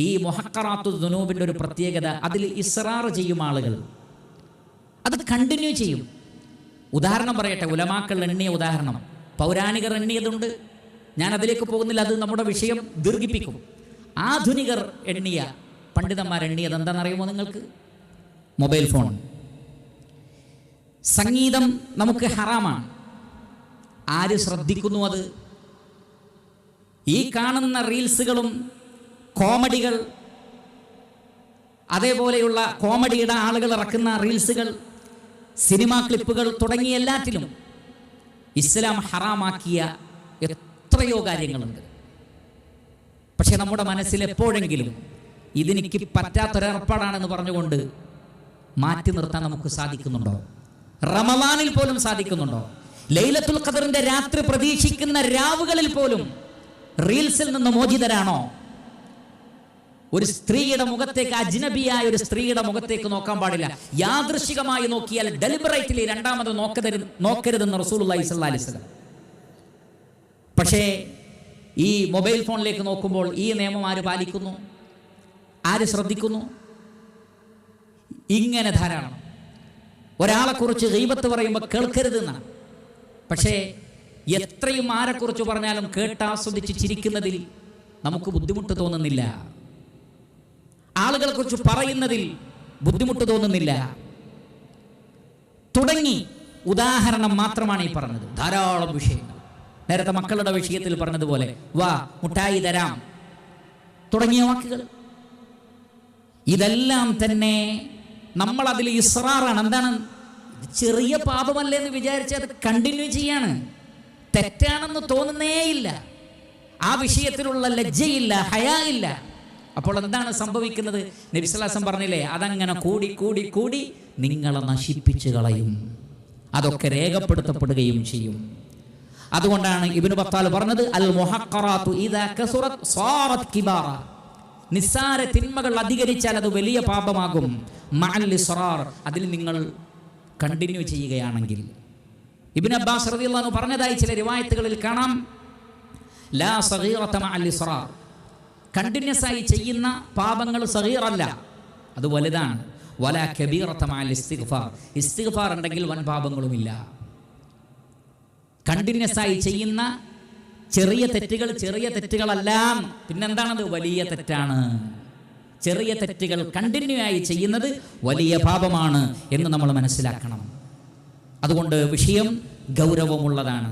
ഈ മുഹഖറാത്തു ദുനൂബിൻ്റെ ഒരു പ്രത്യേകത, അതിൽ ഇസ്റാർ ചെയ്യും ആളുകൾ, അത് കണ്ടിന്യൂ ചെയ്യും. ഉദാഹരണം പറയട്ടെ, ഉലമാക്കൾ എണ്ണിയ ഉദാഹരണം, പൗരാണികർ എണ്ണിയതുണ്ട്, ഞാൻ അതിലേക്ക് പോകുന്നില്ല, അത് നമ്മുടെ വിഷയം ദീർഘിപ്പിക്കും. ആധുനികർ എണ്ണിയ, പണ്ഡിതന്മാർ എണ്ണിയത് എന്താണെന്നറിയുമോ നിങ്ങൾക്ക്? Mobile phone. സംഗീതം നമുക്ക് ഹറാമാണ്. ആര് ശ്രദ്ധിക്കുന്നു അത്? ഈ കാണുന്ന റീൽസുകളും കോമഡികൾ, അതേപോലെയുള്ള കോമഡിയുടെ ആളുകൾ ഇറക്കുന്ന റീൽസുകൾ, സിനിമാ ക്ലിപ്പുകൾ തുടങ്ങിയ എല്ലാറ്റിലും ഇസ്ലാം ഹറാമാക്കിയ എത്രയോ കാര്യങ്ങളുണ്ട്. പക്ഷെ നമ്മുടെ മനസ്സിൽ എപ്പോഴെങ്കിലും ഇതെനിക്ക് പറ്റാത്തൊരേർപ്പാടാണെന്ന് പറഞ്ഞുകൊണ്ട് മാറ്റി നിർത്താൻ നമുക്ക് സാധിക്കുന്നുണ്ടോ? റമളാനിൽ പോലും സാധിക്കുന്നുണ്ടോ? ലൈലത്തുൽ ഖദറിന്റെ രാത്രി പ്രതീക്ഷിക്കുന്ന രാവുകളിൽ പോലും റീൽസിൽ നിന്ന് മോചിതരാണോ? ഒരു സ്ത്രീയുടെ മുഖത്തേക്ക്, അജ്നബിയായ ഒരു സ്ത്രീയുടെ മുഖത്തേക്ക് നോക്കാൻ പാടില്ല. യാദൃശികമായി നോക്കിയാൽ ഡെലിബറേറ്റ്ലി രണ്ടാമത് നോക്കരുതെന്ന് റസൂലുള്ളാഹി സ്വല്ലല്ലാഹി അലൈഹി വസല്ലം. പക്ഷേ ഈ മൊബൈൽ ഫോണിലേക്ക് നോക്കുമ്പോൾ ഈ നിയമം ആര് പാലിക്കുന്നു? ആര് ശ്രദ്ധിക്കുന്നു? ഇങ്ങനെ ധാരാളം. ഒരാളെക്കുറിച്ച് ഗീബത്ത് പറയുമ്പോൾ കേൾക്കരുതെന്നാണ്. പക്ഷേ എത്രയും ആരെക്കുറിച്ച് പറഞ്ഞാലും കേട്ടാസ്വദിച്ച് ചിരിക്കുന്നതിൽ നമുക്ക് ബുദ്ധിമുട്ട് തോന്നുന്നില്ല. ആളുകളെ കുറിച്ച് പറയുന്നതിൽ ബുദ്ധിമുട്ട് തോന്നുന്നില്ല. തുടങ്ങി ഉദാഹരണം മാത്രമാണ് ഈ പറഞ്ഞത്. ധാരാളം വിഷയങ്ങൾ. നേരത്തെ മക്കളുടെ വിഷയത്തിൽ പറഞ്ഞതുപോലെ, വാ മുട്ടായി തരാം തുടങ്ങിയ വാക്കുകൾ, ഇതെല്ലാം തന്നെ നമ്മൾ അതിൽ ഇസ്റാറാണ്. എന്താണ്? ചെറിയ പാപമല്ലേ എന്ന് വിചാരിച്ച് അത് കണ്ടിന്യൂ ചെയ്യാണ്. തെറ്റാണെന്ന് തോന്നുന്നേയില്ല. ആ വിഷയത്തിലുള്ള ലജ്ജയില്ല, ഹയാ ഇല്ല. അപ്പോൾ എന്താണ് സംഭവിക്കുന്നത്? നബി സല്ലല്ലാഹു അലൈഹി വസല്ലം പറഞ്ഞില്ലേ, അതങ്ങനെ കൂടി കൂടി കൂടി നിങ്ങളെ നശിപ്പിച്ചു കളയും, അതൊക്കെ രേഖപ്പെടുത്തപ്പെടുകയും ചെയ്യും. അതുകൊണ്ടാണ് ഇബ്നു ബത്താൽ പറഞ്ഞത്, അൽ മുഹഖറാത്തു ഇദാ കസുറത് സാറത് കിബാറ. നിസ്സാര തിന്മകൾ അധികരിച്ചാൽ അത് വലിയ പാപമാകും. മഅൽ ഇസ്റാർ, അതിൽ നിങ്ങൾ കണ്ടിന്യൂ ചെയ്യുകയാണെങ്കിൽ. ഇബ്നു അബ്ബാസ് റളിയല്ലാഹു അൻഹു പറഞ്ഞതായി ചില റിവായത്തുകളിൽ കാണാം, ലാ സഗീറത മഅൽ ഇസ്റാർ. കണ്ടിന്യൂസ് ആയി ചെയ്യുന്ന പാപങ്ങൾ സഗീറല്ല, അത് വലുതാണ്. വലാ കബീറത മഅൽ ഇസ്തിഗ്ഫാർ. ഇസ്തിഗ്ഫാർ ഉണ്ടെങ്കിൽ വൻ പാപങ്ങളുമില്ല. കണ്ടിന്യൂസ് ആയി ചെയ്യുന്ന ചെറിയ തെറ്റുകൾ ചെറിയ തെറ്റുകളല്ല, പിന്നെന്താണത്? വലിയ തെറ്റാണ്. ചെറിയ തെറ്റുകൾ കണ്ടിന്യൂ ആയി ചെയ്യുന്നത് വലിയ പാപമാണ് എന്ന് നമ്മൾ മനസ്സിലാക്കണം. അതുകൊണ്ട് വിഷയം ഗൗരവമുള്ളതാണ്.